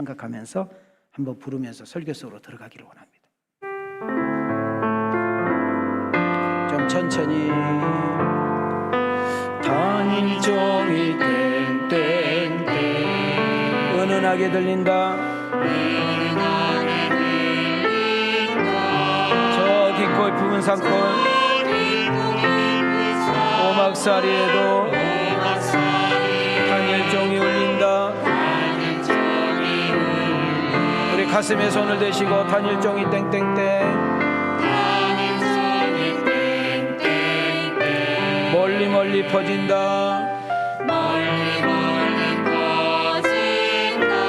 생각하면서 한번 부르면서 설교 속으로 들어가기를 원합니다. 좀 천천히. 단일종이 땡땡땡 은은하게 들린다. 저 깊고 푸른 산골 오막사리에도 단일종이 울린다. 우리 가슴에 손을 대시고 단일종이 땡땡땡 멀리 멀리 퍼진다.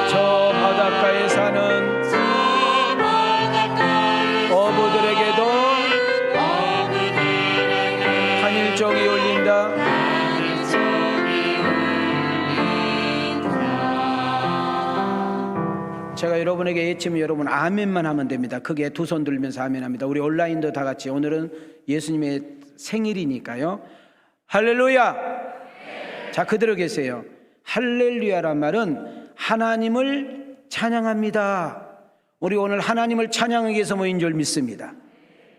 저 바닷가에 사는 어부들에게도 단일종이 울린다. 제가 여러분에게 외치면 여러분 아멘만 하면 됩니다. 크게 두 손 들면서 아멘합니다. 우리 온라인도 다 같이. 오늘은 예수님의 생일이니까요. 할렐루야. 자, 그대로 계세요. 할렐루야란 말은 하나님을 찬양합니다. 우리 오늘 하나님을 찬양하기 위해서 모인 줄 믿습니다.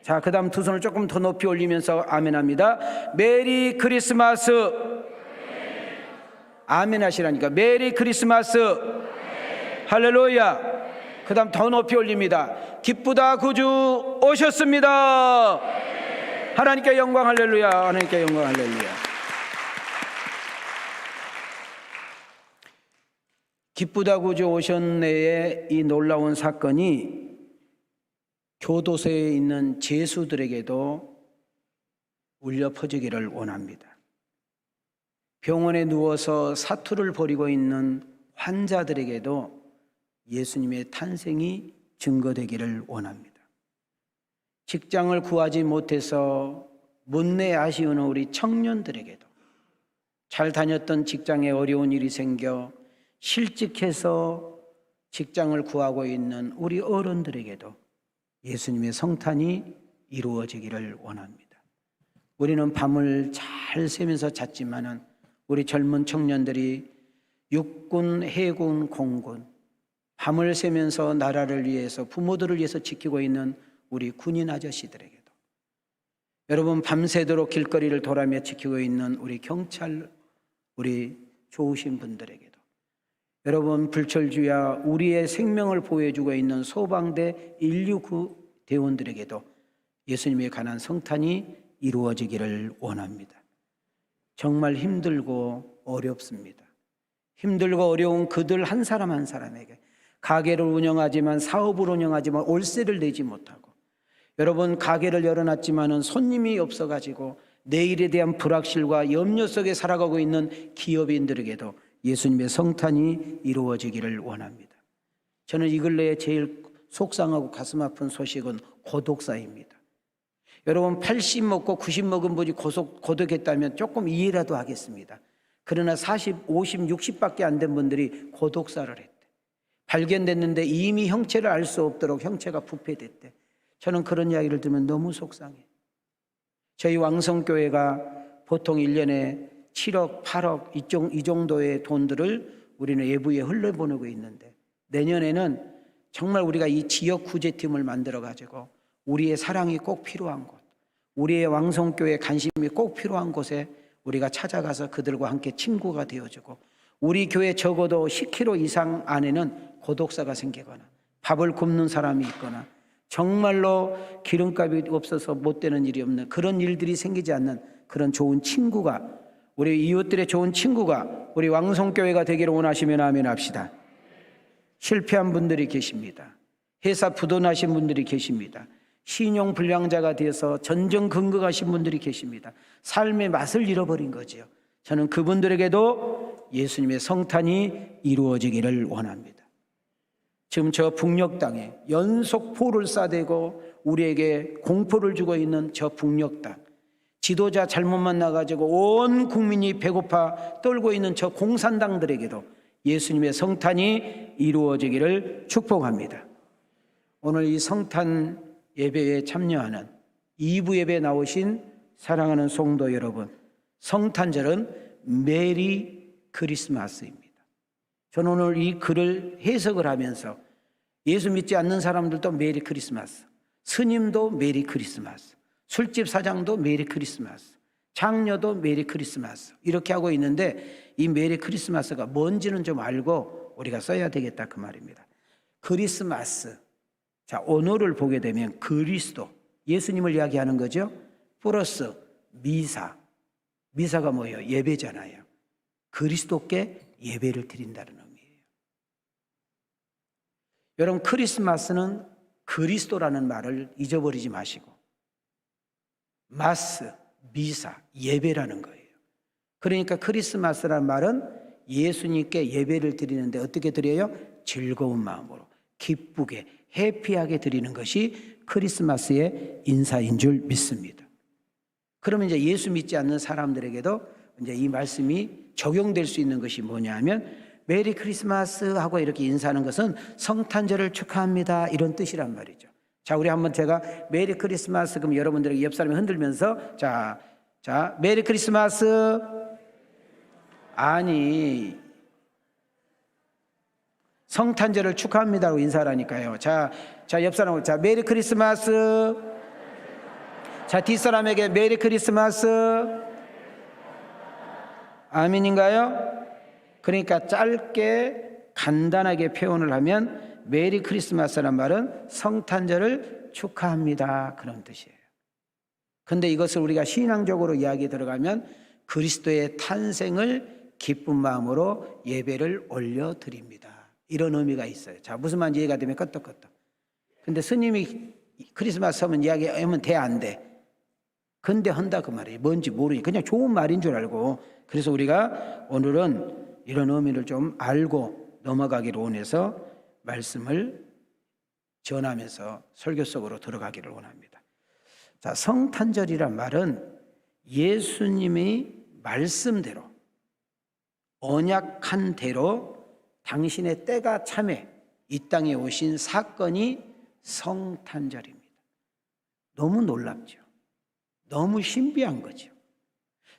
자, 그 다음 두 손을 조금 더 높이 올리면서 아멘합니다. 메리 크리스마스. 아멘 하시라니까. 메리 크리스마스. 할렐루야. 그 다음 더 높이 올립니다. 기쁘다 구주 오셨습니다. 하나님께 영광 할렐루야. 하나님께 영광 할렐루야. 기쁘다 구주 오셨네의 이 놀라운 사건이 교도소에 있는 죄수들에게도 울려 퍼지기를 원합니다. 병원에 누워서 사투를 벌이고 있는 환자들에게도 예수님의 탄생이 증거되기를 원합니다. 직장을 구하지 못해서 못내 아쉬운 우리 청년들에게도, 잘 다녔던 직장에 어려운 일이 생겨 실직해서 직장을 구하고 있는 우리 어른들에게도 예수님의 성탄이 이루어지기를 원합니다. 우리는 밤을 잘 새면서 잤지만은 우리 젊은 청년들이 육군, 해군, 공군, 밤을 새면서 나라를 위해서, 부모들을 위해서 지키고 있는 우리 군인 아저씨들에게도, 여러분 밤새도록 길거리를 돌아며 지키고 있는 우리 경찰, 우리 좋으신 분들에게도, 여러분 불철주야 우리의 생명을 보호해주고 있는 소방대 119 대원들에게도 예수님에 관한 성탄이 이루어지기를 원합니다. 정말 힘들고 어렵습니다. 힘들고 어려운 그들 한 사람 한 사람에게, 가게를 운영하지만, 사업을 운영하지만 월세를 내지 못하고, 여러분 가게를 열어놨지만은 손님이 없어가지고 내일에 대한 불확실과 염려 속에 살아가고 있는 기업인들에게도 예수님의 성탄이 이루어지기를 원합니다. 저는 이 근래에 제일 속상하고 가슴 아픈 소식은 고독사입니다. 여러분 80 먹고 90 먹은 분이 고독했다면 조금 이해라도 하겠습니다. 그러나 40, 50, 60밖에 안 된 분들이 고독사를 했대. 발견됐는데 이미 형체를 알 수 없도록 형체가 부패됐대. 저는 그런 이야기를 들으면 너무 속상해. 저희 왕성교회가 보통 1년에 7억, 8억 이 정도의 돈들을 우리는 외부에 흘려보내고 있는데, 내년에는 정말 우리가 이 지역 구제팀을 만들어가지고 우리의 사랑이 꼭 필요한 곳, 우리의 왕성교회 관심이 꼭 필요한 곳에 우리가 찾아가서 그들과 함께 친구가 되어주고, 우리 교회 적어도 10km 이상 안에는 고독사가 생기거나 밥을 굶는 사람이 있거나 정말로 기름값이 없어서 못 되는 일이 없는 그런 일들이 생기지 않는 그런 좋은 친구가, 우리 이웃들의 좋은 친구가 우리 왕성교회가 되기를 원하시면 아멘 합시다. 실패한 분들이 계십니다. 회사 부도나신 분들이 계십니다. 신용불량자가 되어서 전전긍긍하신 분들이 계십니다. 삶의 맛을 잃어버린 거지요. 저는 그분들에게도 예수님의 성탄이 이루어지기를 원합니다. 지금 저 북녘 땅에 연속 포를 쏴대고 우리에게 공포를 주고 있는 저 북녘 땅, 지도자 잘못 만나가지고 온 국민이 배고파 떨고 있는 저 공산당들에게도 예수님의 성탄이 이루어지기를 축복합니다. 오늘 이 성탄 예배에 참여하는 2부 예배에 나오신 사랑하는 성도 여러분, 성탄절은 메리 크리스마스입니다. 저는 오늘 이 글을 해석을 하면서 예수 믿지 않는 사람들도 메리 크리스마스, 스님도 메리 크리스마스, 술집 사장도 메리 크리스마스, 장녀도 메리 크리스마스 이렇게 하고 있는데 이 메리 크리스마스가 뭔지는 좀 알고 우리가 써야 되겠다 그 말입니다. 크리스마스, 자 언어를 보게 되면 그리스도, 예수님을 이야기하는 거죠. 플러스 미사, 미사가 뭐예요? 예배잖아요. 그리스도께 예배를 드린다는 의미예요. 여러분 크리스마스는 그리스도라는 말을 잊어버리지 마시고 마스, 미사, 예배라는 거예요. 그러니까 크리스마스라는 말은 예수님께 예배를 드리는데 어떻게 드려요? 즐거운 마음으로 기쁘게 해피하게 드리는 것이 크리스마스의 인사인 줄 믿습니다. 그러면 이제 예수 믿지 않는 사람들에게도 이제 이 말씀이 적용될 수 있는 것이 뭐냐면 메리 크리스마스 하고 이렇게 인사하는 것은 성탄절을 축하합니다 이런 뜻이란 말이죠. 자, 우리 한번 제가 메리 크리스마스 그럼 여러분들에게 옆 사람이 흔들면서 자 메리 크리스마스. 아니 성탄절을 축하합니다라고 인사하라니까요. 자 옆 사람하고 자 메리 크리스마스. 자 뒷사람에게 메리 크리스마스. 아멘인가요? 그러니까 짧게 간단하게 표현을 하면 메리 크리스마스란 말은 성탄절을 축하합니다 그런 뜻이에요. 근데 이것을 우리가 신앙적으로 이야기에 들어가면 그리스도의 탄생을 기쁜 마음으로 예배를 올려드립니다 이런 의미가 있어요. 자 무슨 말인지 이해가 되면 끄떡끄떡. 근데 스님이 크리스마스 하면 이야기하면 돼 안 돼? 근데 한다 그 말이에요. 뭔지 모르니 그냥 좋은 말인 줄 알고. 그래서 우리가 오늘은 이런 의미를 좀 알고 넘어가기를 원해서 말씀을 전하면서 설교 속으로 들어가기를 원합니다. 자, 성탄절이란 말은 예수님이 말씀대로 언약한 대로 당신의 때가 참에 이 땅에 오신 사건이 성탄절입니다. 너무 놀랍죠. 너무 신비한 거죠.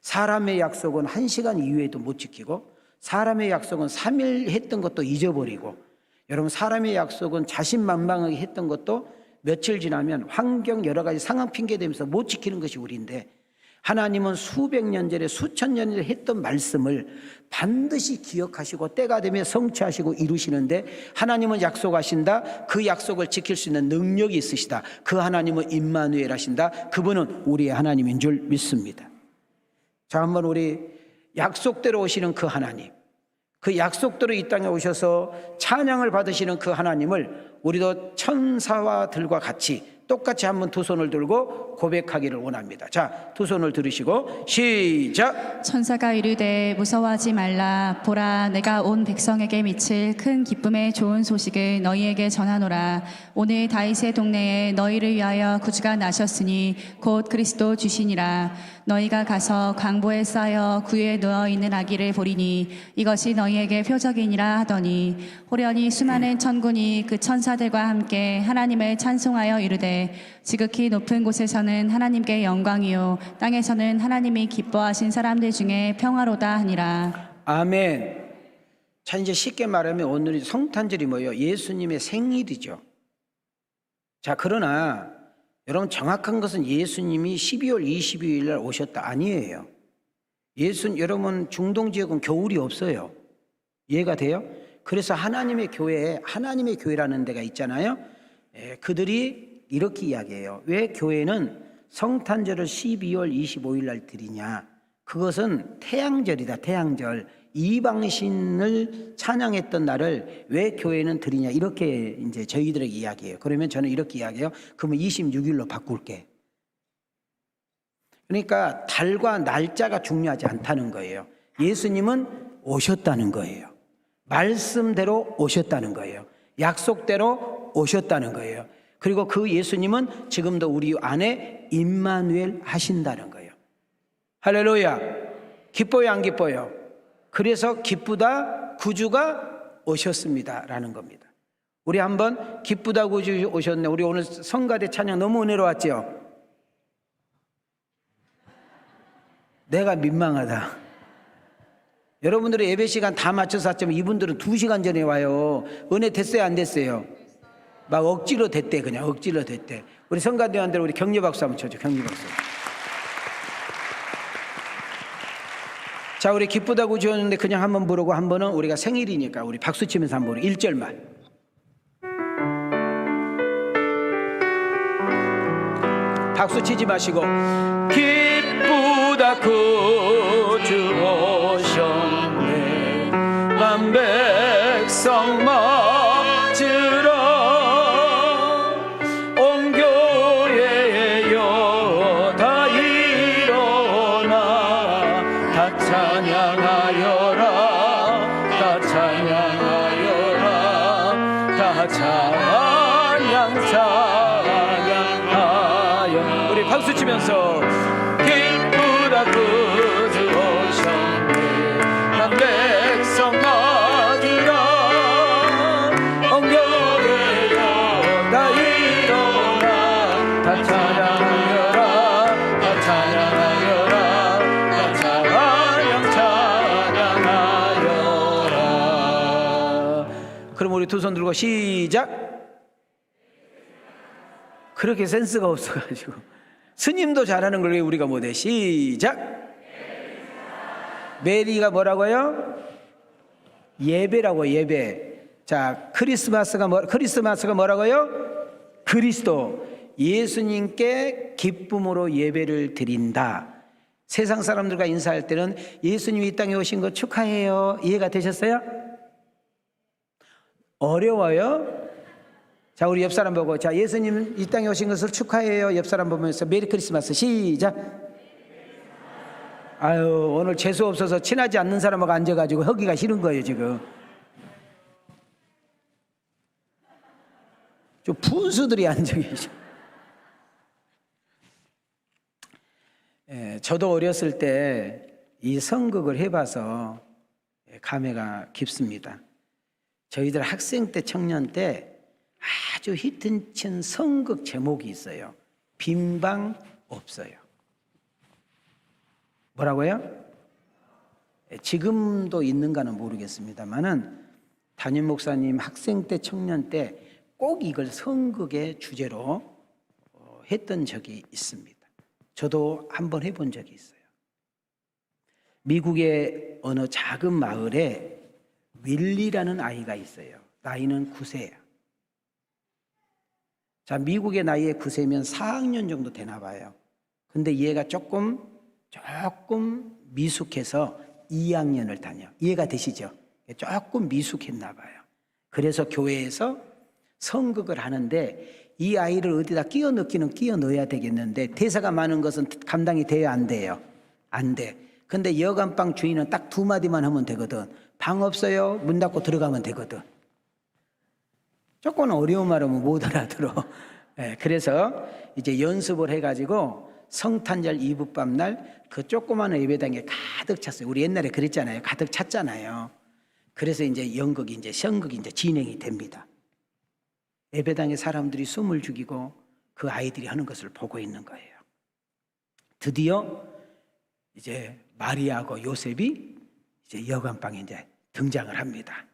사람의 약속은 1시간 이후에도 못 지키고 사람의 약속은 3일 했던 것도 잊어버리고 여러분 사람의 약속은 자신만만하게 했던 것도 며칠 지나면 환경 여러 가지 상황 핑계대면서 못 지키는 것이 우리인데 하나님은 수백 년 전에 수천 년 전에 했던 말씀을 반드시 기억하시고 때가 되면 성취하시고 이루시는데 하나님은 약속하신다. 그 약속을 지킬 수 있는 능력이 있으시다. 그 하나님은 임마누엘 하신다. 그분은 우리의 하나님인 줄 믿습니다. 자, 한번 우리 약속대로 오시는 그 하나님, 그 약속대로 이 땅에 오셔서 찬양을 받으시는 그 하나님을 우리도 천사와들과 같이 똑같이 한번 두 손을 들고 고백하기를 원합니다. 자, 두 손을 들으시고 시작. 천사가 이르되 무서워하지 말라. 보라, 내가 온 백성에게 미칠 큰 기쁨의 좋은 소식을 너희에게 전하노라. 오늘 다윗의 동네에 너희를 위하여 구주가 나셨으니 곧 그리스도 주시니라. 너희가 가서 강보에 쌓여 구유에 누워 있는 아기를 보리니 이것이 너희에게 표적이니라 하더니 호련히 수많은 천군이 그 천사들과 함께 하나님을 찬송하여 이르되 지극히 높은 곳에서는 하나님께 영광이요 땅에서는 하나님이 기뻐하신 사람들 중에 평화로다 하니라. 아멘. 자, 이제 쉽게 말하면 오늘이 성탄절이 뭐예요? 예수님의 생일이죠. 자, 그러나 여러분 정확한 것은 예수님이 12월 22일 날 오셨다 아니에요. 여러분 중동 지역은 겨울이 없어요. 이해가 돼요? 그래서 하나님의 교회에 하나님의 교회라는 데가 있잖아요. 그들이 이렇게 이야기해요. 왜 교회는 성탄절을 12월 25일 날 드리냐? 그것은 태양절이다. 태양절. 이방신을 찬양했던 날을 왜 교회는 드리냐? 이렇게 이제 저희들에게 이야기해요. 그러면 저는 이렇게 이야기해요. 그러면 26일로 바꿀게. 그러니까 달과 날짜가 중요하지 않다는 거예요. 예수님은 오셨다는 거예요. 말씀대로 오셨다는 거예요. 약속대로 오셨다는 거예요. 그리고 그 예수님은 지금도 우리 안에 임마누엘 하신다는 거예요. 할렐루야. 기뻐요, 안 기뻐요? 그래서 기쁘다, 구주가 오셨습니다 라는 겁니다. 우리 한번 기쁘다 구주 오셨네. 우리 오늘 성가대 찬양 너무 은혜로웠죠? 내가 민망하다. 여러분들의 예배 시간 다 맞춰서 왔지만 이분들은 2시간 전에 와요. 은혜 됐어요, 안 됐어요? 막 억지로 됐대, 그냥 억지로 됐대. 우리 성가대원들 우리 격려 박수 한번 쳐줘, 격려 박수. 자, 우리 기쁘다고 지었는데 그냥 한번 부르고 한 번은 우리가 생일이니까 우리 박수 치면서 한번 부르고 1절만. 박수 치지 마시고 기쁘다 구주 오셨네 만 백성 맞으러 온 교회여 다 일어나 다 찬양하여라 다 찬양하여라 다 찬양하여 우리 박수 치면서 기쁘다 구주 오셨네 난 백성 맞으라 온 교회여 다 일어나 다 찬양하여라 다 찬양하여라 다 찬양하여라. 그럼 우리 두 손 들고 시작. 그렇게 센스가 없어가지고 스님도 잘하는 걸 왜 우리가 못해? 시작. 메리가 뭐라고요? 예배라고. 예배. 자, 크리스마스가 뭐라고요? 그리스도. 예수님께 기쁨으로 예배를 드린다. 세상 사람들과 인사할 때는 예수님이 이 땅에 오신 거 축하해요. 이해가 되셨어요? 어려워요? 자, 우리 옆 사람 보고, 자, 예수님 이 땅에 오신 것을 축하해요. 옆 사람 보면서 메리 크리스마스. 시작. 아유, 오늘 재수 없어서 친하지 않는 사람하고 앉아가지고 하기가 싫은 거예요, 지금. 좀 분수들이 앉아 계셔. 저도 어렸을 때 이 성극을 해봐서 감회가 깊습니다. 저희들 학생 때, 청년 때 아주 히트친 성극 제목이 있어요. 빈방 없어요. 뭐라고요? 지금도 있는가는 모르겠습니다만은 담임 목사님 학생 때, 청년 때 꼭 이걸 성극의 주제로 했던 적이 있습니다. 저도 한번 해본 적이 있어요. 미국의 어느 작은 마을에 윌리라는 아이가 있어요. 나이는 9세야. 자, 미국의 나이에 9세면 4학년 정도 되나 봐요. 근데 얘가 조금 미숙해서 2학년을 다녀. 이해가 되시죠? 조금 미숙했나 봐요. 그래서 교회에서 성극을 하는데 이 아이를 어디다 끼워 넣기는 끼워 넣어야 되겠는데 대사가 많은 것은 감당이 돼요, 안 돼요? 안 돼. 근데 여간방 주인은 딱 2마디만 하면 되거든. 방 없어요? 문 닫고 들어가면 되거든. 조금 어려운 말하면 못 알아들어. 그래서 이제 연습을 해가지고 성탄절 이브밤 날 그 조그마한 예배당에 가득 찼어요. 우리 옛날에 그랬잖아요. 가득 찼잖아요. 그래서 이제 연극이 이제 성극이 이제 진행이 됩니다. 예배당에 사람들이 숨을 죽이고 그 아이들이 하는 것을 보고 있는 거예요. 드디어 이제 마리아하고 요셉이 이제 여관방에 이제 등장을 합니다.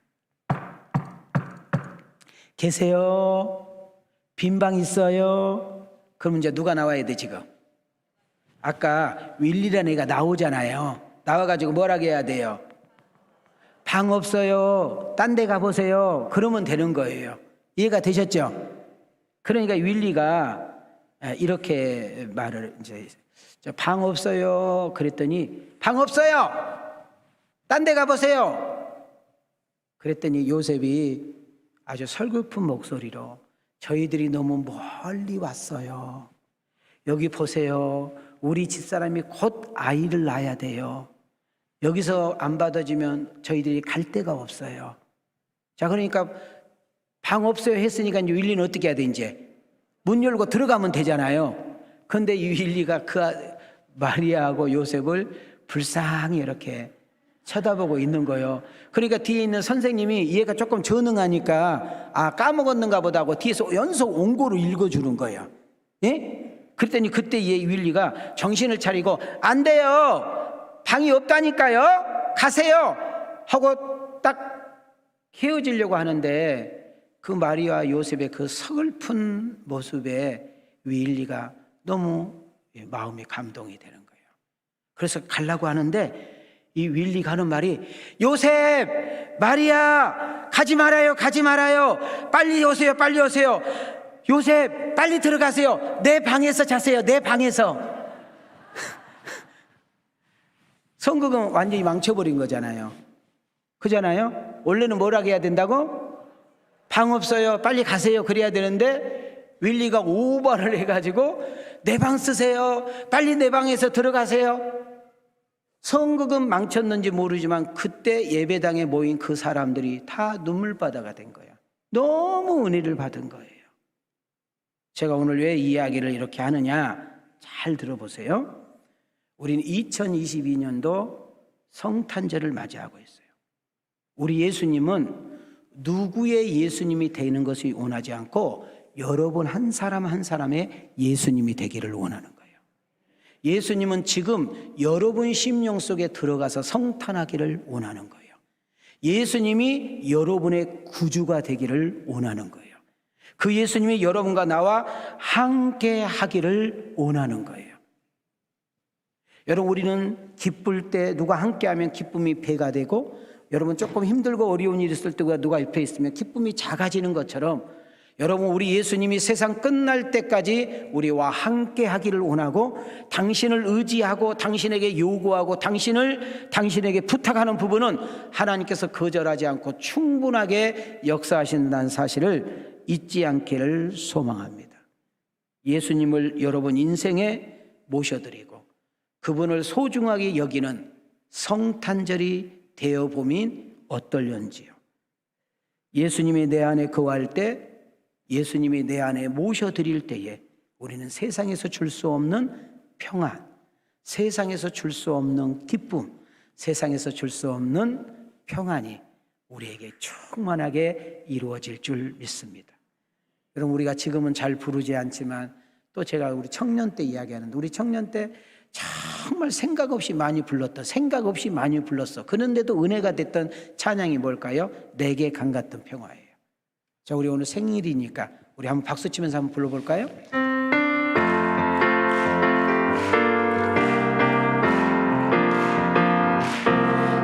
계세요? 빈방 있어요? 그럼 이제 누가 나와야 돼, 지금? 아까 윌리라는 애가 나오잖아요. 나와가지고 뭐라고 해야 돼요? 방 없어요. 딴 데 가보세요. 그러면 되는 거예요. 이해가 되셨죠? 그러니까 윌리가 이렇게 말을 이제 방 없어요. 그랬더니 방 없어요. 딴 데 가보세요. 그랬더니 요셉이 아주 설글픈 목소리로 저희들이 너무 멀리 왔어요. 여기 보세요. 우리 집사람이 곧 아이를 낳아야 돼요. 여기서 안 받아주면 저희들이 갈 데가 없어요. 자, 그러니까 방 없어요 했으니까 이제 윌리는 어떻게 해야 돼? 이제 문 열고 들어가면 되잖아요. 근데 이 윌리가 그 마리아하고 요셉을 불쌍히 이렇게 쳐다보고 있는 거예요. 그러니까 뒤에 있는 선생님이 얘가 조금 전응하니까 아, 까먹었는가 보다 하고 뒤에서 연속 원고를 읽어주는 거예요. 예? 그랬더니 그때 얘 윌리가 정신을 차리고 안 돼요. 방이 없다니까요. 가세요 하고 딱 헤어지려고 하는데 그 마리아와 요셉의 그 서글픈 모습에 윌리가 너무 마음이 감동이 되는 거예요. 그래서 가려고 하는데 이 윌리가 하는 말이, 요셉, 마리아, 가지 말아요, 가지 말아요. 빨리 오세요, 빨리 오세요. 요셉, 빨리 들어가세요. 내 방에서 자세요, 내 방에서. 성극은 완전히 망쳐버린 거잖아요. 그잖아요. 원래는 뭐라고 해야 된다고? 방 없어요, 빨리 가세요, 그래야 되는데 윌리가 오버를 해가지고 내 방 쓰세요, 빨리 내 방에서 들어가세요. 성극은 망쳤는지 모르지만 그때 예배당에 모인 그 사람들이 다 눈물바다가 된 거예요. 너무 은혜를 받은 거예요. 제가 오늘 왜 이 이야기를 이렇게 하느냐, 잘 들어보세요. 우리는 2022년도 성탄절을 맞이하고 있어요. 우리 예수님은 누구의 예수님이 되는 것을 원하지 않고 여러분 한 사람 한 사람의 예수님이 되기를 원하는 거예요. 예수님은 지금 여러분 심령 속에 들어가서 성탄하기를 원하는 거예요. 예수님이 여러분의 구주가 되기를 원하는 거예요. 그 예수님이 여러분과 나와 함께 하기를 원하는 거예요. 여러분, 우리는 기쁠 때 누가 함께하면 기쁨이 배가 되고, 여러분 조금 힘들고 어려운 일이 있을 때 누가 옆에 있으면 기쁨이 작아지는 것처럼, 여러분 우리 예수님이 세상 끝날 때까지 우리와 함께 하기를 원하고, 당신을 의지하고 당신에게 요구하고 당신에게 부탁하는 부분은 하나님께서 거절하지 않고 충분하게 역사하신다는 사실을 잊지 않기를 소망합니다. 예수님을 여러분 인생에 모셔드리고 그분을 소중하게 여기는 성탄절이 되어보면 어떨련지요. 예수님이 내 안에 거할 때, 예수님이 내 안에 모셔드릴 때에 우리는 세상에서 줄 수 없는 평안, 세상에서 줄 수 없는 기쁨, 세상에서 줄 수 없는 평안이 우리에게 충만하게 이루어질 줄 믿습니다. 여러분, 우리가 지금은 잘 부르지 않지만 또 제가 우리 청년 때 이야기하는데, 우리 청년 때 정말 생각 없이 많이 불렀어. 그런데도 은혜가 됐던 찬양이 뭘까요? 내게 강 같은 평화예요. 자, 우리 오늘 생일이니까 우리 한번 박수 치면서 한번 불러볼까요?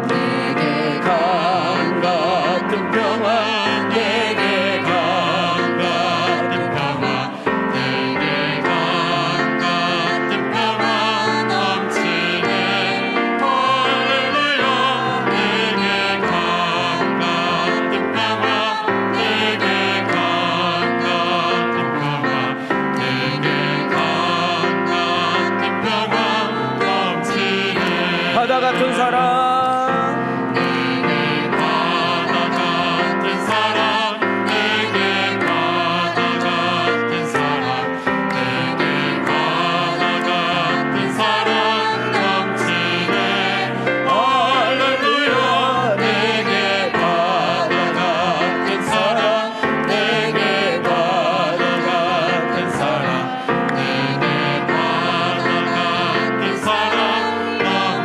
내게 강 같은 평화, 내게 강 같은 평화, 내게 강 같은 평화 넘치네. 할렐루야. 내게 강 같은 평화, 내게 강 같은 평화, 내게 강 같은 평화 넘치네. 바다 같은 사랑,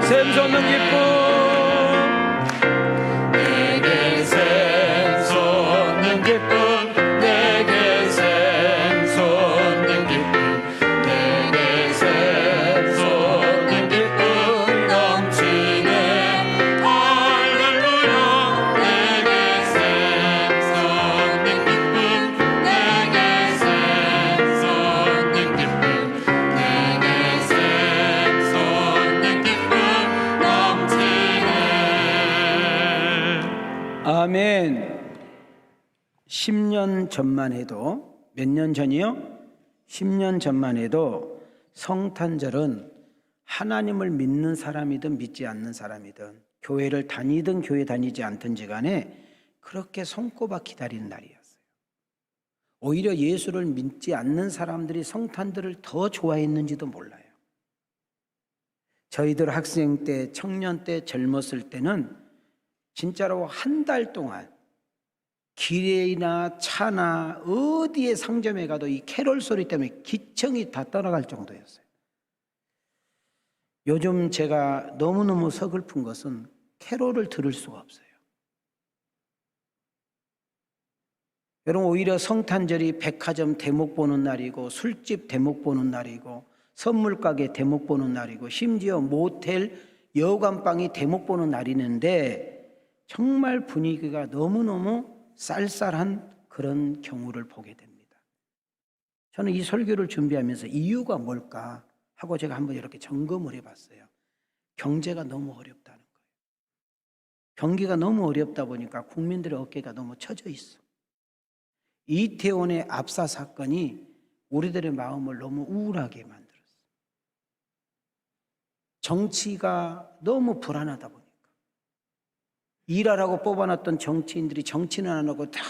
샘솟는 기쁨, 내게 샘솟는 기쁨, 내게 샘솟는 기쁨, 내게 샘솟는 기쁨 넘치네. 할렐루야. 내게 샘솟는 기쁨, 내게 샘솟는 기쁨, 내게 샘솟는 기쁨 넘치네. 아멘. 10년 전만 해도, 몇 년 전이요? 10년 전만 해도 성탄절은 하나님을 믿는 사람이든 믿지 않는 사람이든, 교회를 다니든 교회 다니지 않든지 간에 그렇게 손꼽아 기다리는 날이었어요. 오히려 예수를 믿지 않는 사람들이 성탄절을 더 좋아했는지도 몰라요. 저희들 학생 때, 청년 때, 젊었을 때는 진짜로 한 달 동안 길이나 차나 어디에 상점에 가도 이 캐롤 소리 때문에 기청이 다 떠나갈 정도였어요. 요즘 제가 너무너무 서글픈 것은 캐롤을 들을 수가 없어요. 여러분, 오히려 성탄절이 백화점 대목 보는 날이고 술집 대목 보는 날이고 선물가게 대목 보는 날이고 심지어 모텔 여관방이 대목 보는 날이는데 정말 분위기가 너무너무 쌀쌀한 그런 경우를 보게 됩니다. 저는 이 설교를 준비하면서 이유가 뭘까 하고 제가 한번 이렇게 점검을 해봤어요. 경제가 너무 어렵다는 거예요. 경기가 너무 어렵다 보니까 국민들의 어깨가 너무 처져 있어. 이태원의 압사 사건이 우리들의 마음을 너무 우울하게 만들었어요. 정치가 너무 불안하다 보니까 일하라고 뽑아놨던 정치인들이 정치는 안 하고 다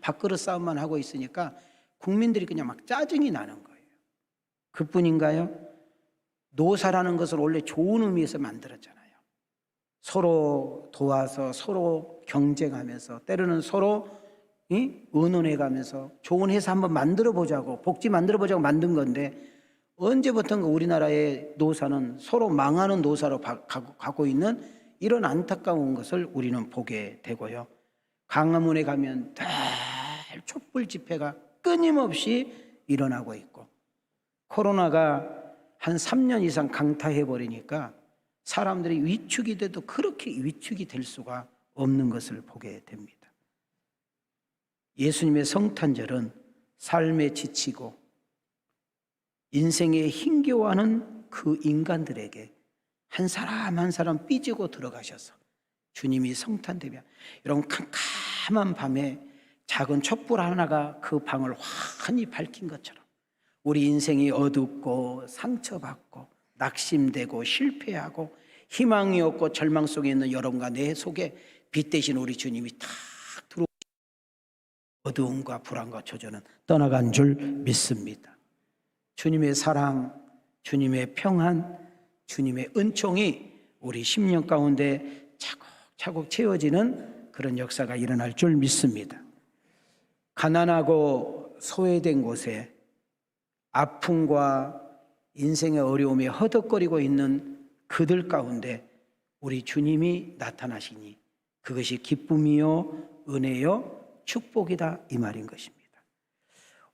밥그릇 싸움만 하고 있으니까 국민들이 그냥 막 짜증이 나는 거예요. 그뿐인가요? 노사라는 것을 원래 좋은 의미에서 만들었잖아요. 서로 도와서 서로 경쟁하면서 때로는 서로 의논해가면서 좋은 회사 한번 만들어 보자고 복지 만들어 보자고 만든 건데 언제부턴가 우리나라의 노사는 서로 망하는 노사로 가고 있는 이런 안타까운 것을 우리는 보게 되고요. 광화문에 가면 늘 촛불 집회가 끊임없이 일어나고 있고 코로나가 한 3년 이상 강타해 버리니까 사람들이 위축이 돼도 그렇게 위축이 될 수가 없는 것을 보게 됩니다. 예수님의 성탄절은 삶에 지치고 인생에 힘겨워하는 그 인간들에게 한 사람 한 사람 삐지고 들어가셔서 주님이 성탄되면 이런 캄캄한 밤에 작은 촛불 하나가 그 방을 환히 밝힌 것처럼 우리 인생이 어둡고 상처받고 낙심되고 실패하고 희망이 없고 절망 속에 있는 여러분과 내 속에 빛 대신 우리 주님이 탁 들어오시고 어두움과 불안과 초조는 떠나간 줄 믿습니다. 주님의 사랑, 주님의 평안, 주님의 은총이 우리 심령 가운데 차곡차곡 채워지는 그런 역사가 일어날 줄 믿습니다. 가난하고 소외된 곳에 아픔과 인생의 어려움에 허덕거리고 있는 그들 가운데 우리 주님이 나타나시니 그것이 기쁨이요 은혜요 축복이다 이 말인 것입니다.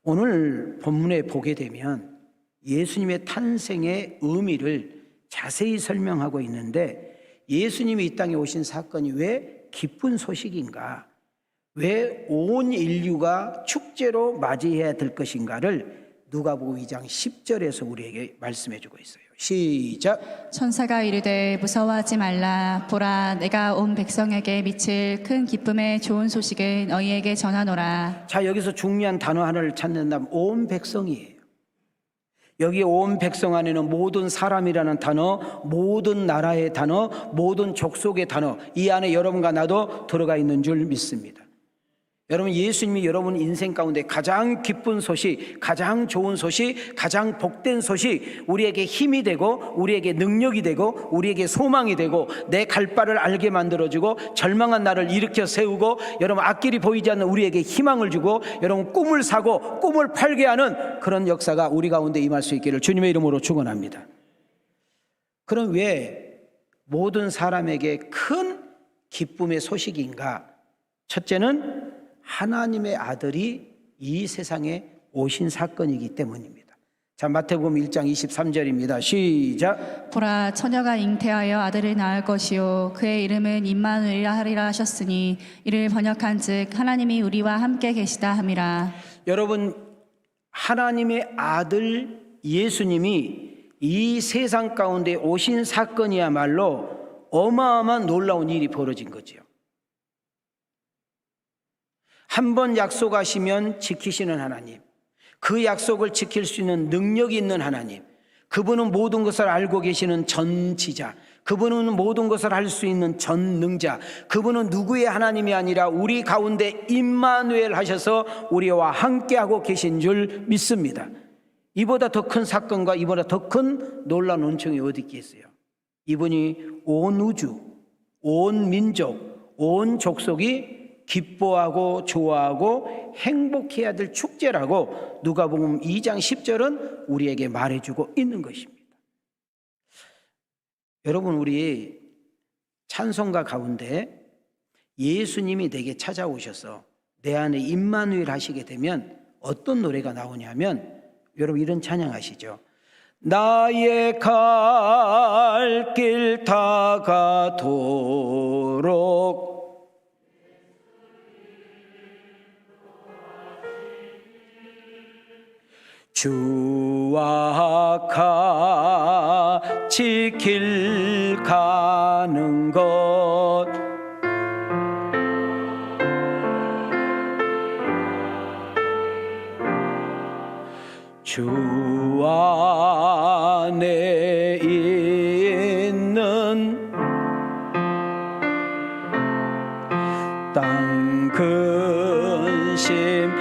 오늘 본문에 보게 되면 예수님의 탄생의 의미를 자세히 설명하고 있는데 예수님이 이 땅에 오신 사건이 왜 기쁜 소식인가, 왜 온 인류가 축제로 맞이해야 될 것인가를 누가복음 2장 10절에서 우리에게 말씀해 주고 있어요. 시작. 천사가 이르되 무서워하지 말라. 보라, 내가 온 백성에게 미칠 큰 기쁨의 좋은 소식을 너희에게 전하노라. 자, 여기서 중요한 단어 하나를 찾는다면 온 백성이에요. 여기 온 백성 안에는 모든 사람이라는 단어, 모든 나라의 단어, 모든 족속의 단어, 이 안에 여러분과 나도 들어가 있는 줄 믿습니다. 여러분, 예수님이 여러분 인생 가운데 가장 기쁜 소식, 가장 좋은 소식, 가장 복된 소식, 우리에게 힘이 되고 우리에게 능력이 되고 우리에게 소망이 되고 내 갈 바를 알게 만들어주고 절망한 나를 일으켜 세우고 여러분 앞길이 보이지 않는 우리에게 희망을 주고 여러분 꿈을 사고 꿈을 팔게 하는 그런 역사가 우리 가운데 임할 수 있기를 주님의 이름으로 축원합니다. 그럼 왜 모든 사람에게 큰 기쁨의 소식인가? 첫째는 하나님의 아들이 이 세상에 오신 사건이기 때문입니다. 자, 마태복음 1장 23절입니다. 시작. 보라, 처녀가 잉태하여 아들을 낳을 것이요 그의 이름은 임마누엘이라 하리라 하셨으니 이를 번역한즉 하나님이 우리와 함께 계시다 함이라. 여러분, 하나님의 아들 예수님이 이 세상 가운데 오신 사건이야말로 어마어마한 놀라운 일이 벌어진 거지요. 한 번 약속하시면 지키시는 하나님, 그 약속을 지킬 수 있는 능력이 있는 하나님, 그분은 모든 것을 알고 계시는 전지자, 그분은 모든 것을 할 수 있는 전능자, 그분은 누구의 하나님이 아니라 우리 가운데 임마누엘 하셔서 우리와 함께하고 계신 줄 믿습니다. 이보다 더 큰 사건과 이보다 더 큰 놀라운 은총이 어디 있겠어요? 이분이 온 우주, 온 민족, 온 족속이 기뻐하고 좋아하고 행복해야 될 축제라고 누가복음 2장 10절은 우리에게 말해주고 있는 것입니다. 여러분, 우리 찬송가 가운데 예수님이 내게 찾아오셔서 내 안에 임마누엘 하시게 되면 어떤 노래가 나오냐면, 여러분 이런 찬양 아시죠? 나의 갈 길 다가도록 주와 같이 길 가는 것, 주 안에 있는 땅 근심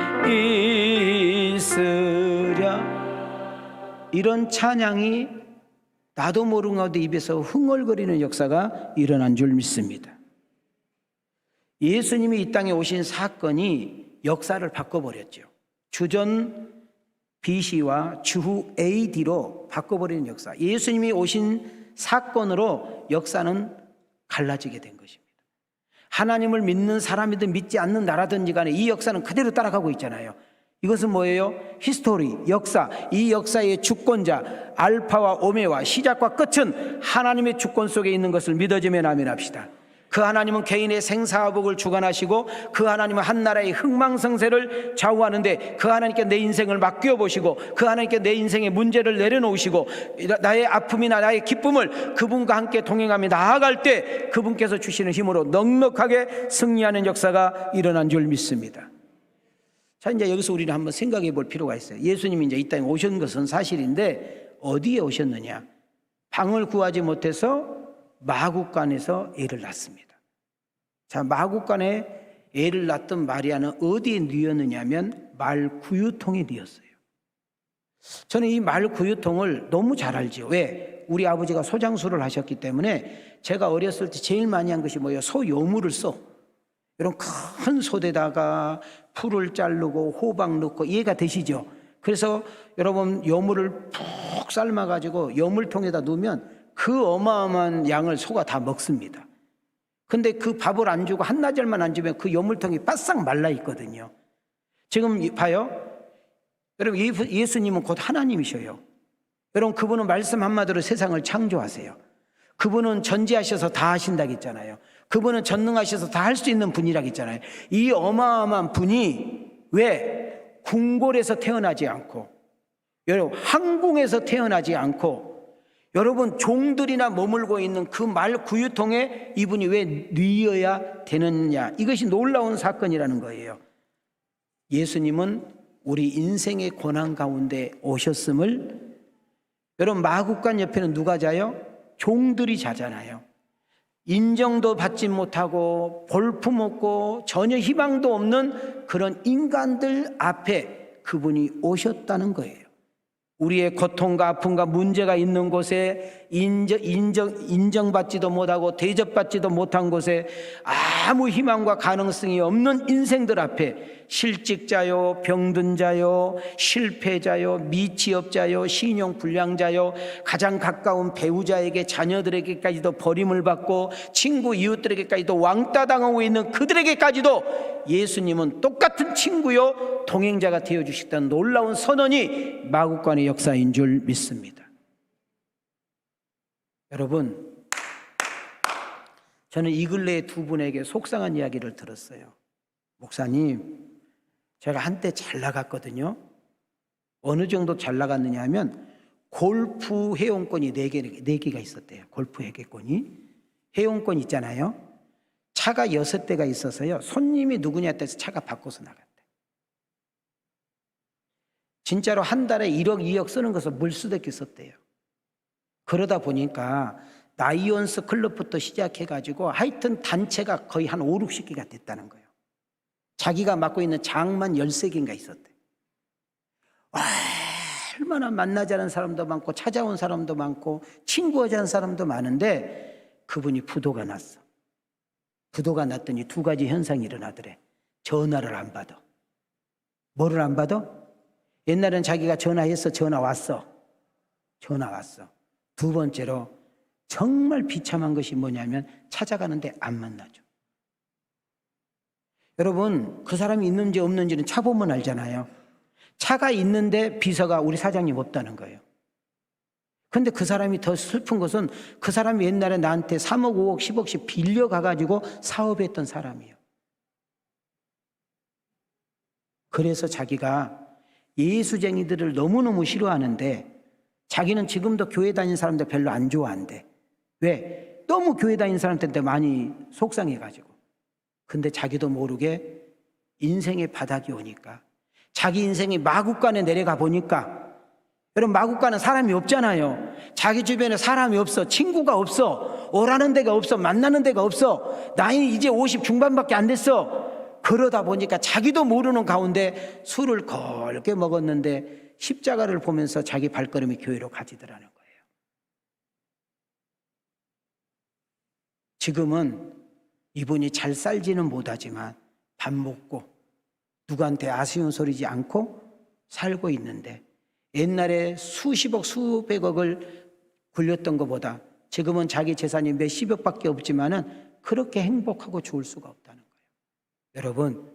있으랴. 이런 찬양이 나도 모르는 가운데 입에서 흥얼거리는 역사가 일어난 줄 믿습니다. 예수님이 이 땅에 오신 사건이 역사를 바꿔버렸죠. 주전 BC와 주후 AD로 바꿔버리는 역사. 예수님이 오신 사건으로 역사는 갈라지게 된 것입니다. 하나님을 믿는 사람이든 믿지 않는 나라든지 간에 이 역사는 그대로 따라가고 있잖아요. 이것은 뭐예요? 히스토리, 역사. 이 역사의 주권자, 알파와 오메와 시작과 끝은 하나님의 주권 속에 있는 것을 믿어지면 아멘합시다. 그 하나님은 개인의 생사화복을 주관하시고 그 하나님은 한 나라의 흥망성쇠를 좌우하는데 그 하나님께 내 인생을 맡겨보시고 그 하나님께 내 인생의 문제를 내려놓으시고 나의 아픔이나 나의 기쁨을 그분과 함께 동행하며 나아갈 때 그분께서 주시는 힘으로 넉넉하게 승리하는 역사가 일어난 줄 믿습니다. 자, 이제 여기서 우리는 한번 생각해 볼 필요가 있어요. 예수님이 이제 이 땅에 오신 것은 사실인데 어디에 오셨느냐? 방을 구하지 못해서 마구간에서 애를 낳습니다. 자, 마구간에 애를 낳던 마리아는 어디에 뉘었느냐면 말구유통에 뉘었어요. 저는 이 말구유통을 너무 잘 알죠. 왜? 우리 아버지가 소장수를 하셨기 때문에 제가 어렸을 때 제일 많이 한 것이 뭐예요? 소요물을 써. 이런 큰 솥에다가 풀을 자르고 호박 넣고 이해가 되시죠? 그래서 여러분 요물을 푹 삶아가지고 요물통에다 넣으면 그 어마어마한 양을 소가 다 먹습니다. 근데 그 밥을 안 주고 한나절만 안 주면 그 요물통이 바싹 말라 있거든요. 지금 봐요. 여러분 예수님은 곧 하나님이셔요. 여러분 그분은 말씀 한마디로 세상을 창조하세요. 그분은 전지하셔서 다 하신다겠잖아요. 그분은 전능하셔서 다 할 수 있는 분이라겠잖아요. 이 어마어마한 분이 왜 궁궐에서 태어나지 않고 여러분 항궁에서 태어나지 않고 여러분 종들이나 머물고 있는 그 말 구유통에 이분이 왜 뉘어야 되느냐, 이것이 놀라운 사건이라는 거예요. 예수님은 우리 인생의 고난 가운데 오셨음을, 여러분 마구간 옆에는 누가 자요? 종들이 자잖아요. 인정도 받지 못하고 볼품 없고 전혀 희망도 없는 그런 인간들 앞에 그분이 오셨다는 거예요. 우리의 고통과 아픔과 문제가 있는 곳에 인정받지도 못하고 대접받지도 못한 곳에 아무 희망과 가능성이 없는 인생들 앞에 실직자요, 병든 자요, 실패자요, 미취업자요, 신용불량자요, 가장 가까운 배우자에게 자녀들에게까지도 버림을 받고 친구 이웃들에게까지도 왕따 당하고 있는 그들에게까지도 예수님은 똑같은 친구요 동행자가 되어주셨다는 놀라운 선언이 마구간의 역사인 줄 믿습니다. 여러분, 저는 이 근래에 두 분에게 속상한 이야기를 들었어요. 목사님, 제가 한때 잘 나갔거든요. 어느 정도 잘 나갔느냐 하면 골프 회원권이 4개가 있었대요. 골프 회계권이. 회원권 있잖아요. 차가 6대가 있어서요. 손님이 누구냐 해서 차가 바꿔서 나갔대. 진짜로 한 달에 1억, 2억 쓰는 것을 물수대기 썼대요. 그러다 보니까 나이온스 클럽부터 시작해가지고 하여튼 단체가 거의 한 5, 60개가 됐다는 거예요. 자기가 맡고 있는 장만 13개인가 있었대. 얼마나 만나지 않은 사람도 많고 찾아온 사람도 많고 친구하지 않은 사람도 많은데 그분이 부도가 났어. 부도가 났더니 2가지 현상이 일어나더래. 전화를 안 받아. 뭐를 안 받아? 옛날엔 자기가 전화했어. 전화 왔어. 두 번째로 정말 비참한 것이 뭐냐면 찾아가는데 안 만나죠. 여러분, 그 사람이 있는지 없는지는 차 보면 알잖아요. 차가 있는데 비서가 우리 사장님 없다는 거예요. 근데 그 사람이 더 슬픈 것은 그 사람이 옛날에 나한테 3억, 5억, 10억씩 빌려가가지고 사업했던 사람이에요. 그래서 자기가 예수쟁이들을 너무너무 싫어하는데 자기는 지금도 교회 다니는 사람들 별로 안 좋아한대. 왜? 너무 교회 다니는 사람들한테 많이 속상해가지고. 근데 자기도 모르게 인생의 바닥이 오니까 자기 인생이 마구간에 내려가 보니까, 여러분, 마구간은 사람이 없잖아요. 자기 주변에 사람이 없어. 친구가 없어. 오라는 데가 없어. 만나는 데가 없어. 나이는 이제 50 중반밖에 안 됐어. 그러다 보니까 자기도 모르는 가운데 술을 걸게 먹었는데 십자가를 보면서 자기 발걸음이 교회로 가지더라는 거예요. 지금은 이분이 잘 살지는 못하지만 밥 먹고 누구한테 아쉬운 소리지 않고 살고 있는데, 옛날에 수십억 수백억을 굴렸던 것보다 지금은 자기 재산이 몇십억밖에 없지만은 그렇게 행복하고 좋을 수가 없다는 거예요. 여러분,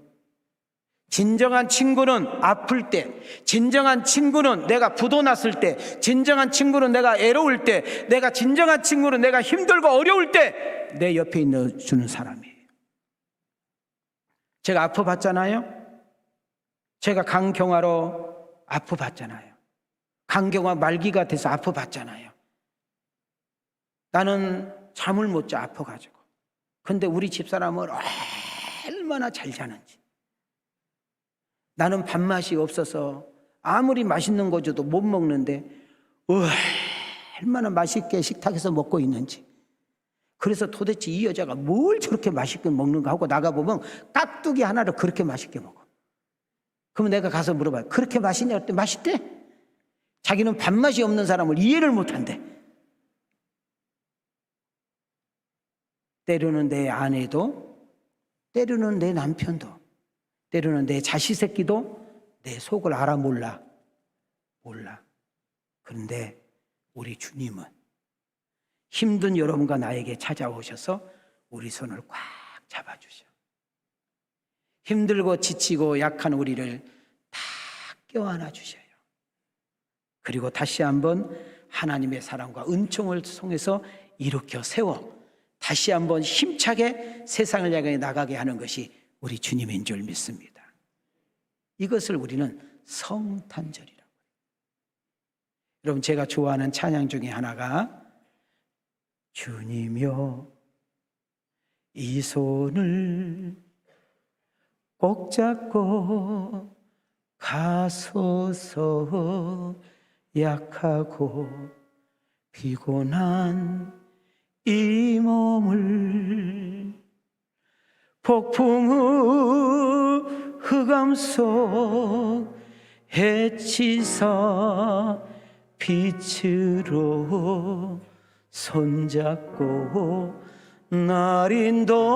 진정한 친구는 아플 때, 진정한 친구는 내가 부도 났을 때, 진정한 친구는 내가 애로울 때, 내가 진정한 친구는 내가 힘들고 어려울 때 내 옆에 있어주는 사람이에요. 제가 아파봤잖아요. 제가 강경화로 아파봤잖아요. 강경화 말기가 돼서 아파봤잖아요. 나는 잠을 못 자, 아파가지고. 근데 우리 집사람은 얼마나 잘 자는지. 나는 밥맛이 없어서 아무리 맛있는 거 줘도 못 먹는데 얼마나 맛있게 식탁에서 먹고 있는지. 그래서 도대체 이 여자가 뭘 저렇게 맛있게 먹는가 하고 나가보면 깍두기 하나를 그렇게 맛있게 먹어. 그러면 내가 가서 물어봐요. 그렇게 맛있냐? 그랬더니 맛있대. 자기는 밥맛이 없는 사람을 이해를 못한대. 때로는 내 아내도, 때로는 내 남편도, 때로는 내 자식 새끼도 내 속을 알아 몰라. 그런데 우리 주님은 힘든 여러분과 나에게 찾아오셔서 우리 손을 꽉 잡아주셔. 힘들고 지치고 약한 우리를 다 껴안아 주셔요. 그리고 다시 한번 하나님의 사랑과 은총을 통해서 일으켜 세워 다시 한번 힘차게 세상을 향해 나가게 하는 것이 우리 주님인 줄 믿습니다. 이것을 우리는 성탄절이라고 해요. 여러분, 제가 좋아하는 찬양 중에 하나가 주님여 이 손을 꼭 잡고 가소서 약하고 피곤한 이 몸을 폭풍의 흑암 속 해치사 빛으로 손잡고 날 인도하소서.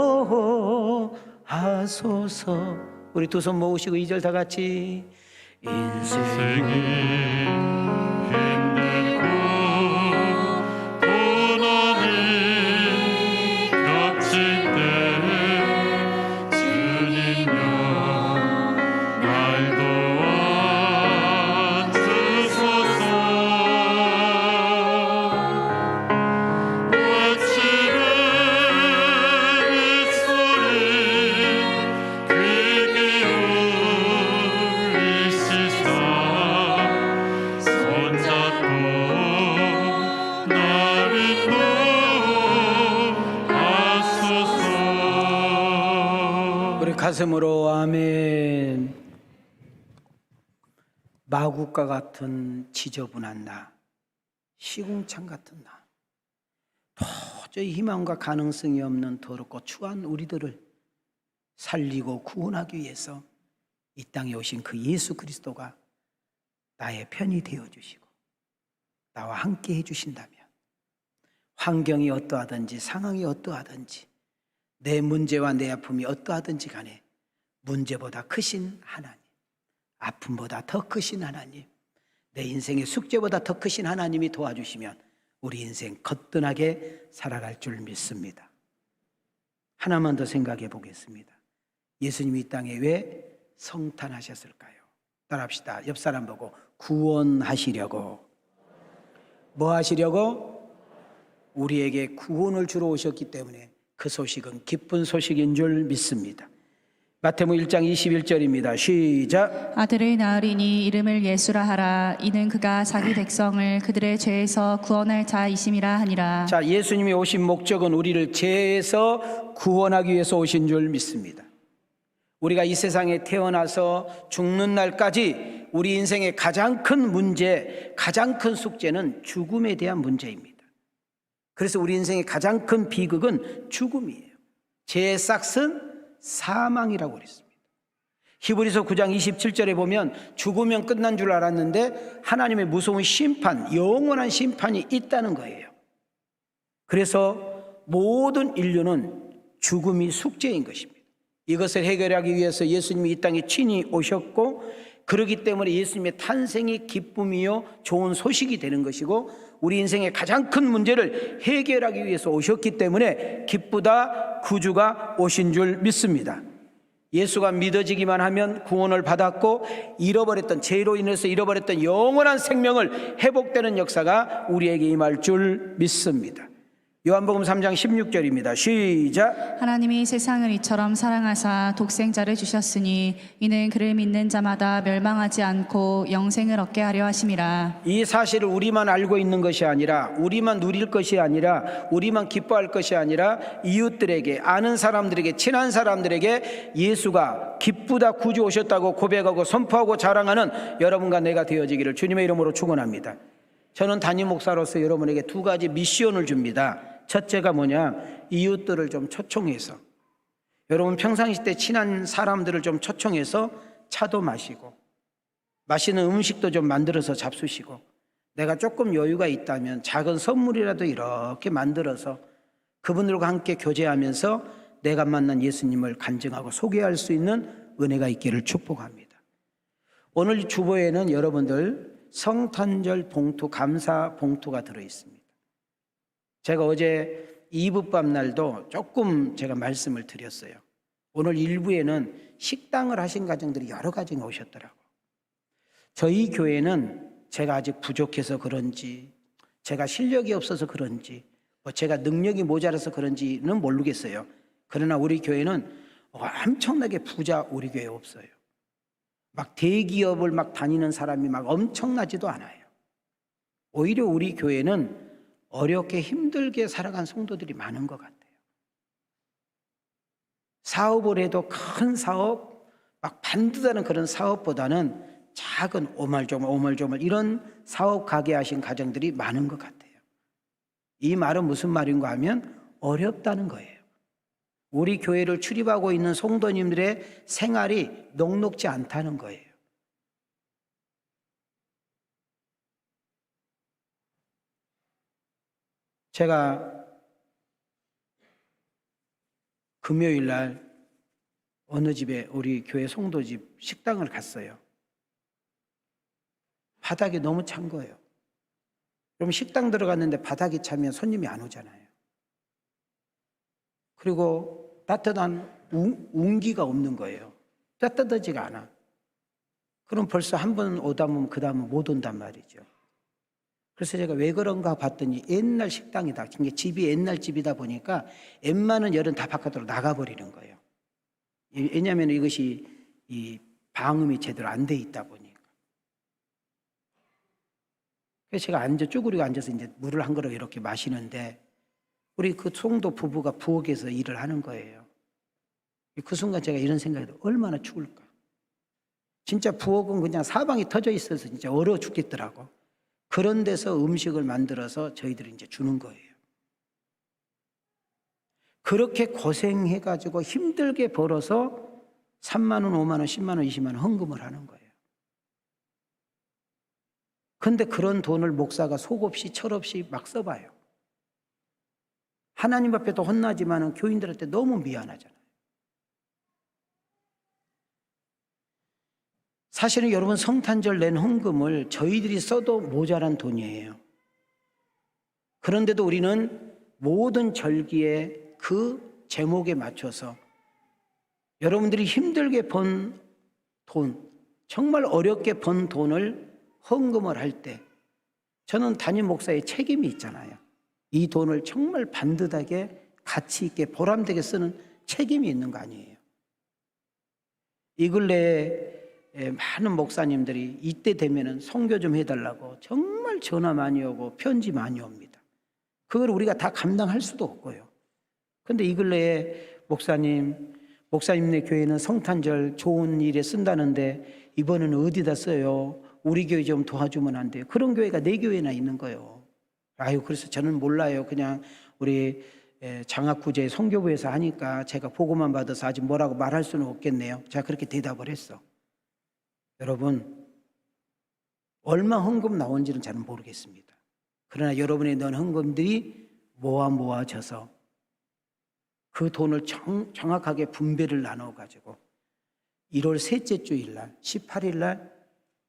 우리 두 손 모으시고 2절 다 같이. 인생이 힘들고 고난이 겹칠 때 주님여 날 도와주소서. 외치는 이 소리 귀에 울리시사 손잡고 날 인도하소서. 우리 가슴으로 아멘. 마구과 같은 지저분한 나, 시궁창 같은 나, 도저히 희망과 가능성이 없는 더럽고 추한 우리들을 살리고 구원하기 위해서 이 땅에 오신 그 예수 그리스도가 나의 편이 되어주시고 나와 함께 해주신다면, 환경이 어떠하든지 상황이 어떠하든지 내 문제와 내 아픔이 어떠하든지 간에 문제보다 크신 하나님, 아픔보다 더 크신 하나님, 내 인생의 숙제보다 더 크신 하나님이 도와주시면 우리 인생 거뜬하게 살아갈 줄 믿습니다. 하나만 더 생각해 보겠습니다. 예수님이 이 땅에 왜 성탄하셨을까요? 따라합시다. 옆 사람 보고 구원하시려고. 뭐 하시려고? 우리에게 구원을 주러 오셨기 때문에 그 소식은 기쁜 소식인 줄 믿습니다. 마태복음 1장 21절입니다. 시작. 아들을 낳으리니 이름을 예수라 하라. 이는 그가 자기 백성을 그들의 죄에서 구원할 자이심이라 하니라. 자, 예수님이 오신 목적은 우리를 죄에서 구원하기 위해서 오신 줄 믿습니다. 우리가 이 세상에 태어나서 죽는 날까지 우리 인생의 가장 큰 문제, 가장 큰 숙제는 죽음에 대한 문제입니다. 그래서 우리 인생의 가장 큰 비극은 죽음이에요. 죄의 싹은 사망이라고 그랬습니다. 히브리서 9장 27절에 보면 죽으면 끝난 줄 알았는데 하나님의 무서운 심판, 영원한 심판이 있다는 거예요. 그래서 모든 인류는 죽음이 숙제인 것입니다. 이것을 해결하기 위해서 예수님이 이 땅에 친히 오셨고, 그렇기 때문에 예수님의 탄생이 기쁨이요 좋은 소식이 되는 것이고, 우리 인생의 가장 큰 문제를 해결하기 위해서 오셨기 때문에 기쁘다 구주가 오신 줄 믿습니다. 예수가 믿어지기만 하면 구원을 받았고, 잃어버렸던, 죄로 인해서 잃어버렸던 영원한 생명을 회복되는 역사가 우리에게 임할 줄 믿습니다. 요한복음 3장 16절입니다. 시작. 하나님이 세상을 이처럼 사랑하사 독생자를 주셨으니 이는 그를 믿는 자마다 멸망하지 않고 영생을 얻게 하려 하심이라. 이 사실을 우리만 알고 있는 것이 아니라, 우리만 누릴 것이 아니라, 우리만 기뻐할 것이 아니라 이웃들에게, 아는 사람들에게, 친한 사람들에게 예수가 기쁘다 구주 오셨다고 고백하고 선포하고 자랑하는 여러분과 내가 되어지기를 주님의 이름으로 축원합니다. 저는 담임 목사로서 여러분에게 두 가지 미션을 줍니다. 첫째가 뭐냐? 이웃들을 좀 초청해서, 여러분 평상시 때 친한 사람들을 좀 초청해서 차도 마시고 맛있는 음식도 좀 만들어서 잡수시고, 내가 조금 여유가 있다면 작은 선물이라도 이렇게 만들어서 그분들과 함께 교제하면서 내가 만난 예수님을 간증하고 소개할 수 있는 은혜가 있기를 축복합니다. 오늘 주보에는 여러분들 성탄절 봉투, 감사 봉투가 들어있습니다. 제가 어제 2부밤 날도 조금 제가 말씀을 드렸어요. 오늘 1부에는 식당을 하신 가정들이 여러 가정이 오셨더라고요. 저희 교회는 제가 아직 부족해서 그런지, 제가 실력이 없어서 그런지, 제가 능력이 모자라서 그런지는 모르겠어요. 그러나 우리 교회는 엄청나게 부자 우리 교회 없어요. 막 대기업을 막 다니는 사람이 막 엄청나지도 않아요. 오히려 우리 교회는 어렵게 힘들게 살아간 성도들이 많은 것 같아요. 사업을 해도 큰 사업, 막 반듯하는 그런 사업보다는 작은 오물조물 이런 사업 가게 하신 가정들이 많은 것 같아요. 이 말은 무슨 말인가 하면 어렵다는 거예요. 우리 교회를 출입하고 있는 성도님들의 생활이 녹록지 않다는 거예요. 제가 금요일 날 어느 집에, 우리 교회 성도 집 식당을 갔어요. 바닥이 너무 찬 거예요. 그럼 식당 들어갔는데 바닥이 차면 손님이 안 오잖아요. 그리고 따뜻한 운기가 없는 거예요. 따뜻하지가 않아. 그럼 벌써 한 번 오다 보면 그 다음은 못 온단 말이죠. 그래서 제가 왜 그런가 봤더니 옛날 식당이다. 집이 옛날 집이다 보니까 웬만한 열은 다 바깥으로 나가버리는 거예요. 왜냐하면 이것이 이 방음이 제대로 안 돼 있다 보니까. 그래서 제가 쭈그리고 앉아서 이제 물을 한 그릇 이렇게 마시는데, 우리 그 성도 부부가 부엌에서 일을 하는 거예요. 그 순간 제가 이런 생각이 들어요. 얼마나 추울까. 진짜 부엌은 그냥 사방이 터져 있어서 진짜 얼어 죽겠더라고. 그런 데서 음식을 만들어서 저희들이 이제 주는 거예요. 그렇게 고생해가지고 힘들게 벌어서 3만 원, 5만 원, 10만 원, 20만 원 헌금을 하는 거예요. 근데 그런 돈을 목사가 속 없이 철 없이 막 써봐요. 하나님 앞에도 혼나지만 교인들한테 너무 미안하잖아요. 사실은 여러분 성탄절 낸 헌금을 저희들이 써도 모자란 돈이에요. 그런데도 우리는 모든 절기에 그 제목에 맞춰서 여러분들이 힘들게 번 돈, 정말 어렵게 번 돈을 헌금을 할 때 저는 담임 목사의 책임이 있잖아요. 이 돈을 정말 반듯하게 가치 있게 보람되게 쓰는 책임이 있는 거 아니에요. 이 근래에 많은 목사님들이 이때 되면은 선교 좀 해달라고 정말 전화 많이 오고 편지 많이 옵니다. 그걸 우리가 다 감당할 수도 없고요. 근데 이 근래에 목사님네 교회는 성탄절 좋은 일에 쓴다는데 이번에는 어디다 써요? 우리 교회 좀 도와주면 안 돼요? 그런 교회가 네 교회나 있는 거예요. 아유, 그래서 저는 몰라요. 그냥 우리 장학구제 선교부에서 하니까 제가 보고만 받아서 아직 뭐라고 말할 수는 없겠네요. 제가 그렇게 대답을 했어. 여러분, 얼마 헌금 나온지는 저는 모르겠습니다. 그러나 여러분의 넣은 헌금들이 모아져서 그 돈을 정확하게 분배를 나눠가지고 1월 셋째 주일날 18일날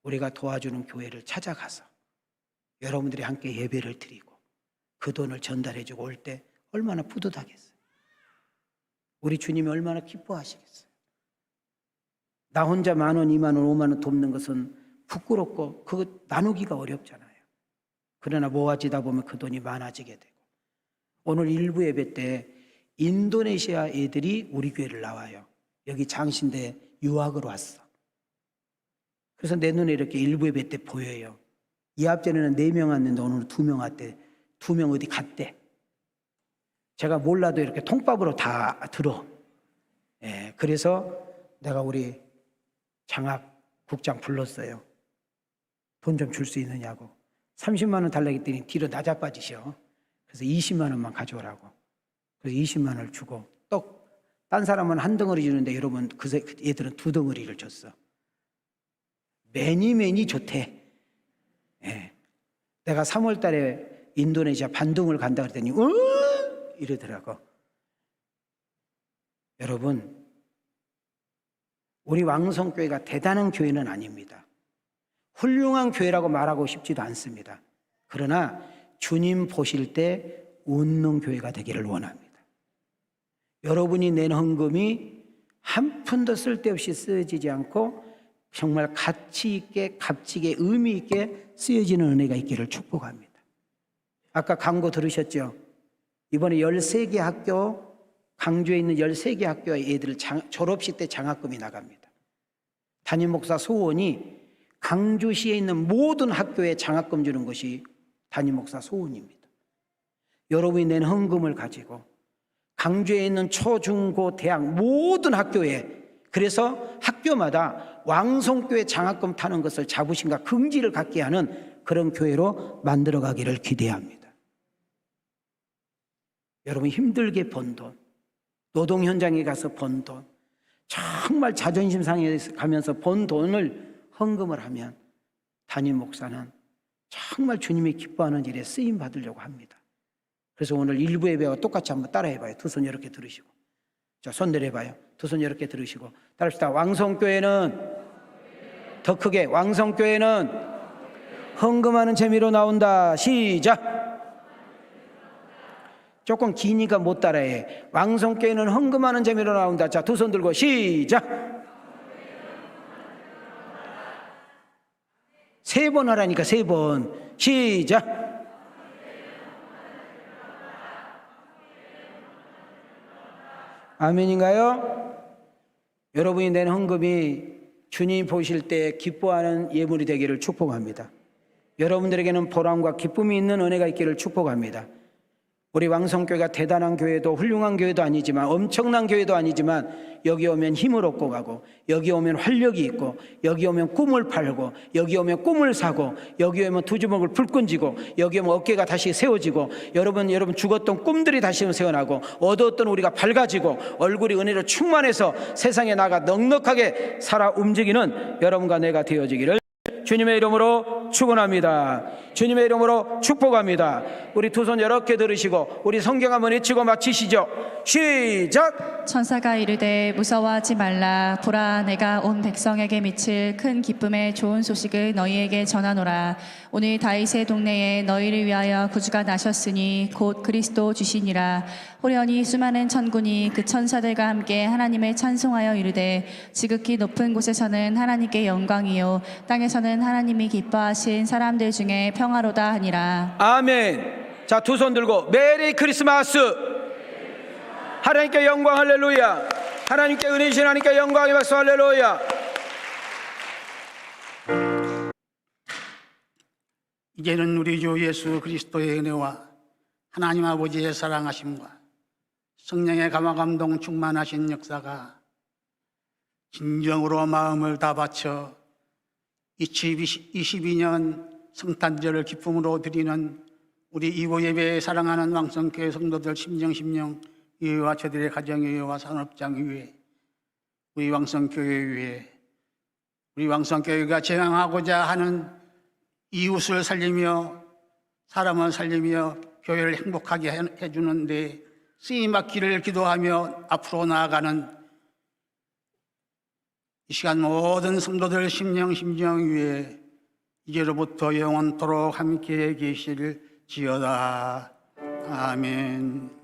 우리가 도와주는 교회를 찾아가서 여러분들이 함께 예배를 드리고 그 돈을 전달해주고 올 때 얼마나 뿌듯하겠어요. 우리 주님이 얼마나 기뻐하시겠어요. 나 혼자 10,000원, 20,000원, 50,000원 돕는 것은 부끄럽고 그거 나누기가 어렵잖아요. 그러나 모아지다 보면 그 돈이 많아지게 되고, 오늘 일부 예배 때 인도네시아 애들이 우리 교회를 나와요. 여기 장신대 유학으로 왔어. 그래서 내 눈에 이렇게 일부 예배 때 보여요. 이 앞전에는 4명 왔는데 오늘 2명 왔대. 2명 어디 갔대. 제가 몰라도 이렇게 통밥으로 다 들어. 그래서 내가 우리 장학 국장 불렀어요. 돈 좀 줄 수 있느냐고. 30만 원 달라고 했더니 뒤로 낮아빠지셔. 그래서 20만 원만 가져오라고. 그래서 20만 원을 주고, 떡, 딴 사람은 한 덩어리 주는데 여러분 그 얘들은 2덩어리를 줬어. 매니 좋대. 내가 3월 달에 인도네시아 반둥을 간다 그랬더니 이러더라고. 여러분, 우리 왕성교회가 대단한 교회는 아닙니다. 훌륭한 교회라고 말하고 싶지도 않습니다. 그러나 주님 보실 때 웃는 교회가 되기를 원합니다. 여러분이 낸 헌금이 한 푼도 쓸데없이 쓰여지지 않고 정말 가치 있게, 값지게, 의미 있게 쓰여지는 은혜가 있기를 축복합니다. 아까 광고 들으셨죠? 이번에 13개 학교, 강주에 있는 13개 학교의 애들 졸업식 때 장학금이 나갑니다. 담임 목사 소원이 강주시에 있는 모든 학교에 장학금 주는 것이 담임 목사 소원입니다. 여러분이 낸 헌금을 가지고 강주에 있는 초, 중, 고, 대학 모든 학교에, 그래서 학교마다 왕성교회 장학금 타는 것을 자부심과 긍지를 갖게 하는 그런 교회로 만들어가기를 기대합니다. 여러분, 힘들게 번 돈, 노동 현장에 가서 번 돈, 정말 자존심 상해서 가면서 번 돈을 헌금을 하면 담임 목사는 정말 주님이 기뻐하는 일에 쓰임 받으려고 합니다. 그래서 오늘 일부 예배와 똑같이 한번 따라해봐요. 두 손 이렇게 들으시고. 자, 손 내려봐요. 두 손 이렇게 들으시고. 따라합시다. 왕성교회는 더 크게, 왕성교회는 헌금하는 재미로 나온다. 시작. 조금 기니까 못 따라해. 왕성교회는 헌금하는 재미로 나온다. 자, 두 손 들고 시작. 3번 하라니까 3번. 시작. 아멘인가요? 여러분이 낸 헌금이 주님 보실 때 기뻐하는 예물이 되기를 축복합니다. 여러분들에게는 보람과 기쁨이 있는 은혜가 있기를 축복합니다. 우리 왕성교회가 대단한 교회도 훌륭한 교회도 아니지만, 엄청난 교회도 아니지만, 여기 오면 힘을 얻고 가고, 여기 오면 활력이 있고, 여기 오면 꿈을 팔고, 여기 오면 꿈을 사고, 여기 오면 두 주먹을 불끈 쥐고, 여기 오면 어깨가 다시 세워지고, 여러분 죽었던 꿈들이 다시 세어나고, 얻었던 우리가 밝아지고, 얼굴이 은혜로 충만해서 세상에 나가 넉넉하게 살아 움직이는 여러분과 내가 되어지기를 주님의 이름으로 축원합니다. 주님의 이름으로 축복합니다. 우리 두 손 여러 개 들으시고 우리 성경 한번 외치고 마치시죠. 시작. 천사가 이르되 무서워하지 말라. 보라, 내가 온 백성에게 미칠 큰 기쁨의 좋은 소식을 너희에게 전하노라. 오늘 다윗의 동네에 너희를 위하여 구주가 나셨으니 곧 그리스도 주시니라. 호련히 수많은 천군이 그 천사들과 함께 하나님을 찬송하여 이르되 지극히 높은 곳에서는 하나님께 영광이요 땅에서는 하나님이 기뻐하신 사람들 중에 평화로다 하니라. 아멘. 자, 두 손 들고 메리 크리스마스. 하나님께 영광 할렐루야. 하나님께 은혜 주신 하나님께 영광의 박수 할렐루야. 이제는 우리 주 예수 그리스도의 은혜와 하나님 아버지의 사랑하심과 성령의 감화감동 충만하신 역사가 진정으로 마음을 다 바쳐 2022년 성탄절을 기쁨으로 드리는 우리 이보 예배에 사랑하는 왕성교회 성도들 심령 위에와 저들의 가정 위에와 산업장 위에 우리 왕성교회 위에 우리 왕성교회가 제왕하고자 하는 이웃을 살리며 사람을 살리며 교회를 행복하게 해주는데 쓰임받기를 기도하며 앞으로 나아가는 이 시간 모든 성도들 심령 위에 이제로부터 영원토록 함께 계실지어다. 아멘.